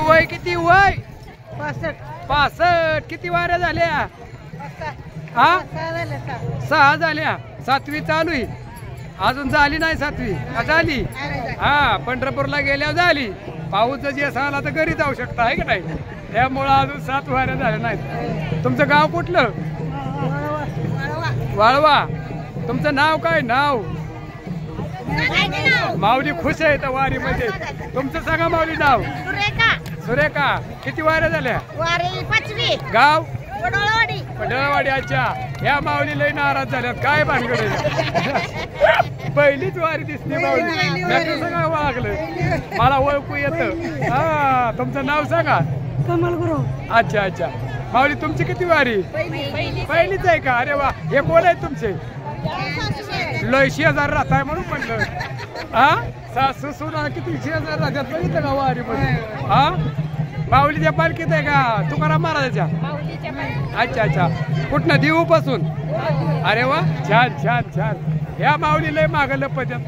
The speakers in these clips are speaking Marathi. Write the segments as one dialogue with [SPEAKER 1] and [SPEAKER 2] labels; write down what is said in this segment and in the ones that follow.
[SPEAKER 1] वय किती वय?
[SPEAKER 2] 65.
[SPEAKER 1] 65. किती वाऱ्या झाल्या? हा 6 झाल्या. 7वी चालू आहे. अजून झाली नाही 7वी का झाली? हा पंढरपूरला गेल्यावर झाली. पाऊस जर आला तर घरी जाऊ शकता आहे का नाही? त्यामुळं अजून 7 वाऱ्या झाल्या नाहीत. तुमचं गाव कुठलं? वाळवा. तुमचं नाव काय? नाव माऊली खुश आहे तर वारीमध्ये. तुमचं सांगा माऊली नाव. सुरेखा. किती वाऱ्या झाल्या?
[SPEAKER 2] 5वी.
[SPEAKER 1] गाव
[SPEAKER 2] पडळवाडी.
[SPEAKER 1] पडळवाडी. अच्छा. ह्या माऊली लई नाराज झाल्यात. काय भानगड? पहिलीच वारी दिसली माऊली. मी सगळं वागलं मला ओळखू येतं. हा तुमचं नाव सांगा.
[SPEAKER 2] कमल गुरु.
[SPEAKER 1] अच्छा अच्छा. माऊली तुमची किती वारी? पहिलीच आहे का? अरे वा. हे कोण आहे तुमचे? लय शेजार राहताय म्हणून म्हणलं. हा सासू सुना किती शेजार राहतात बघितलं का वारीमध्ये? हा माऊलीच्या पालखीत आहे का? तुकाराम महाराजाच्या? अच्छा अच्छा. कुठनं? देऊ पासून? अरे वा. छान छान छान. ह्या माऊली लय मागं लपत्यात.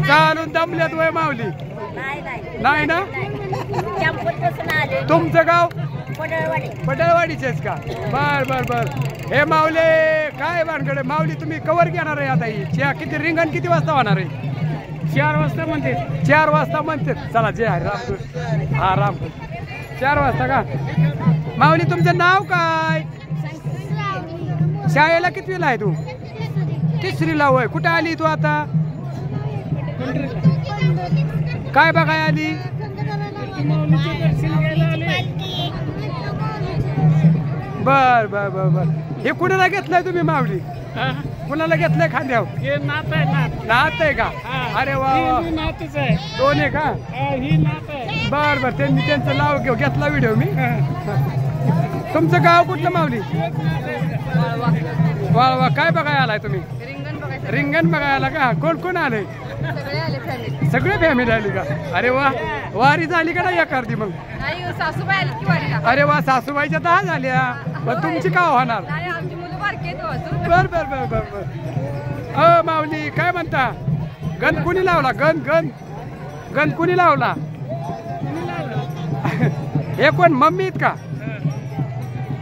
[SPEAKER 1] चालून दमल्यात वय माऊली? नाही ना. तुमचं गाव? पडळवाडीचेच का? बर बर बर. हे माऊली काय भानगड? माऊली तुम्ही कवर घेणार आहे आता? ही किती रिंगण किती वाजता होणार आहे?
[SPEAKER 2] 4 वाजता म्हणते.
[SPEAKER 1] 4 वाजता म्हणते. चला जय हरी राम. हा राम. 4 वाजता का? माऊली तुमचं नाव काय? शाळेला कितवीला आहे तू? 3रीला होय. कुठे आली तू आता? काय बघाय आली? बर बर बर बर. हे कुणाला घेतलंय तुम्ही माऊली? कुणाला घेतलंय खांद्यावर? नात आहे का? अरे वा. दोन आहे का? बर बर. त्यांनी त्यांचं नाव घेतला व्हिडिओ मी. तुमचं गाव कुठलं माऊली? वाळवा. काय बघायला आलाय तुम्ही? रिंगण बघायला का? कोण कोण आलंय? सगळे फॅमिली आली का? अरे वा. वारी झाली का नाही एखादी मग? अरे वा. सासूबाईच्या 10 झाल्या. पण तुमची का होणार? बर बर बर बर बर. माऊली काय म्हणता? गण कुणी लावला? गण गण गण कुणी लावला? हे कोण मम्मी आहेत का?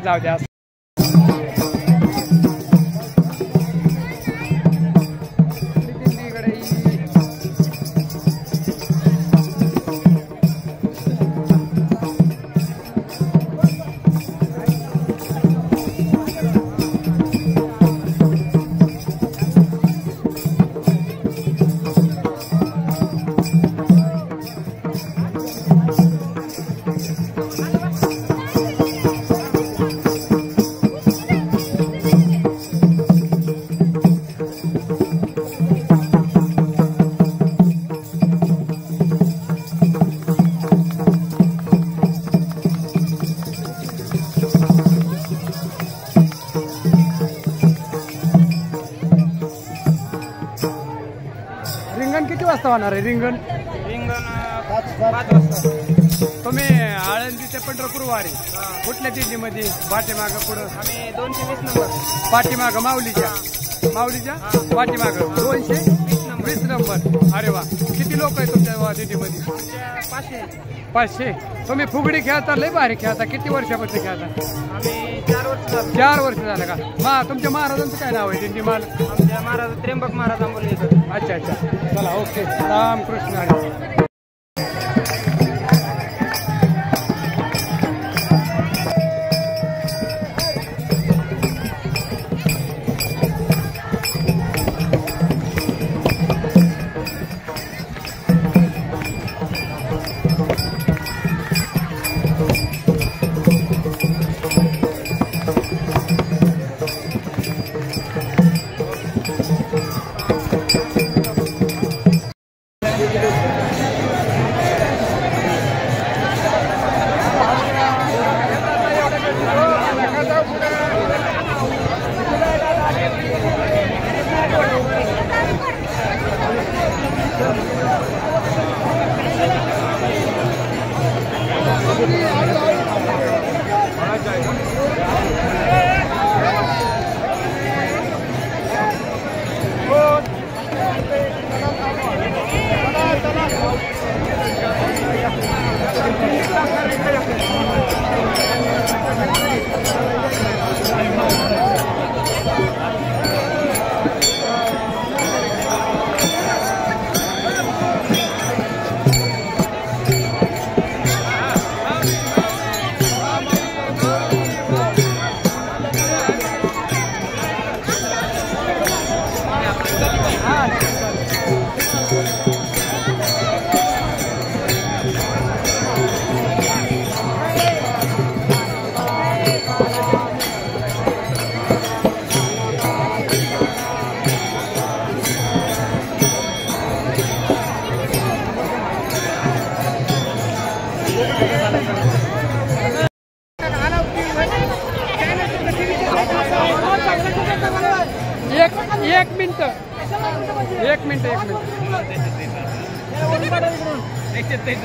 [SPEAKER 1] जाऊ द्या. रिंगण किती वाजता होणार आहे? रिंगण
[SPEAKER 2] 5 वाजता.
[SPEAKER 1] तुम्ही आळंदी ते पंढरपूर वारी कुठल्या दिल्लीमध्ये? पाठीमाग पुढं?
[SPEAKER 2] आम्ही 220 नंबर.
[SPEAKER 1] पाठीमाग माऊलीच्या पाठीमाग 220 नंबर. अरे वा. किती लोक आहे तुमच्या दिल्लीमध्ये? 500. तुम्ही फुगडी खेळता? लय भारी खेळता. किती वर्षापासून खेळता?
[SPEAKER 2] आम्ही 4 वर्ष.
[SPEAKER 1] 4 वर्ष झालं का? तुमच्या महाराजांचं काय नाव आहे? दिंडी माल?
[SPEAKER 2] आमच्या महाराज त्र्यंबक महाराज आंबोलीकर.
[SPEAKER 1] अच्छा अच्छा. चला ओके. रामकृष्ण हरी.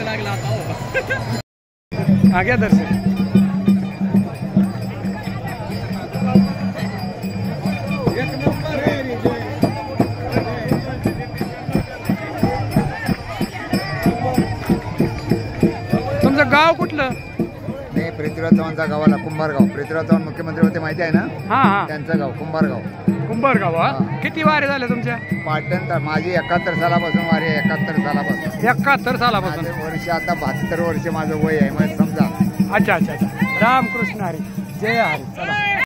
[SPEAKER 2] लागला आता
[SPEAKER 1] हा घ्या दर्शन. तुमचं गाव कुठलं?
[SPEAKER 3] नाही, पृथ्वीराज चव्हाणचा गावाला कुंभारगाव. पृथ्वीराज चव्हाण मुख्यमंत्री होते माहिती आहे ना,
[SPEAKER 1] हा हा
[SPEAKER 3] त्यांचं गाव कुंभारगाव.
[SPEAKER 1] कुंभारगाव. हा.
[SPEAKER 3] हा.
[SPEAKER 1] किती वारे झाले तुमच्या?
[SPEAKER 3] पाटण तर माझी 71 सालापासून वारी आहे. 71 सालापासून
[SPEAKER 1] 71 सालापासून.
[SPEAKER 3] माझं वर्ष आता 72 वर्ष माझं वय आहे. मग समजा.
[SPEAKER 1] अच्छा अच्छा अच्छा. रामकृष्ण हरी. जय हरी. चला.